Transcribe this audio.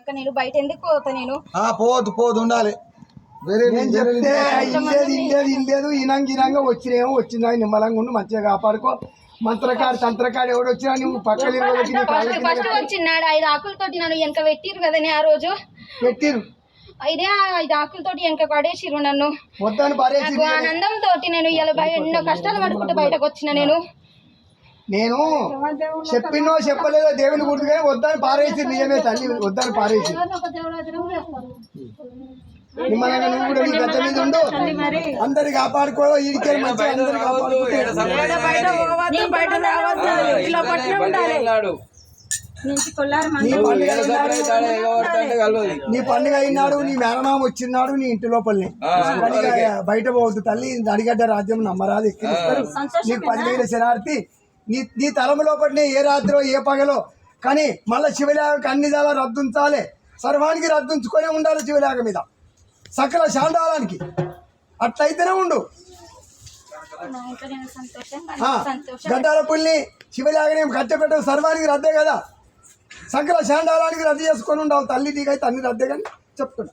అక్క నేను బయట ఎందుకు పోతా నేను పోదు ఉండాలి చెప్తే ఇల్లేదు ఇనంగా వచ్చినేమో వచ్చిందా నిమ్మలంగా ఉండి మంచిగా కాపాడుకో మంత్రకాడు తంత్రకాడు ఎవడు వచ్చినా నువ్వు పక్కన ఫస్ట్ వచ్చిన్నాడు 5 ఆకులతోటి నన్ను వెనక పెట్టిరు కదనే ఆ రోజు పెట్టిరు 5 ఆకులతోటి వెనక పడేసిరు నన్ను వద్దని పారేసి ఆనందం తోటి నేను ఇలా ఎన్నో కష్టాలు పడుకుంటూ బయటకు వచ్చిన నేను చెప్పినో చెప్పలేదో దేవుని గుర్తుగా వద్దని పారేసి నిజమే తల్లి వద్దని పారేసి నిమ్మలంగా నువ్వు కూడా నీ గత మీద ఉండు అందరికి కాపాడుకో ఈడికే మంచిగా అందరికి కాపాడుకుంటే నీ పండుగ అయినాడు నీ మేనమామ వచ్చినాడు నీ ఇంటి లోపలనే బయట పోవద్దు తల్లి నడిగడ్డ రాజ్యం నమ్మరాదు ఎక్కిస్తారు నీకు 10,000 శరార్థి నీ తలము లోపలనే ఏ రాత్రో ఏ పగలో కానీ మళ్ళీ శివలేఖకి అన్ని దాలా రద్దుంచాలి సర్వానికి రద్దుంచుకొనే ఉండాలి శివలేఖ మీద సకల శాండాలానికి అట్లయితేనే ఉండు గడ్డాల పుల్ని శివలేఖని కట్టెపెట్ట సర్వానికి రద్దే కదా సకల శాండాలానికి రద్దు చేసుకొని ఉండాలి తల్లి నీకైతే అన్ని రద్దే కానీ చెప్తున్నా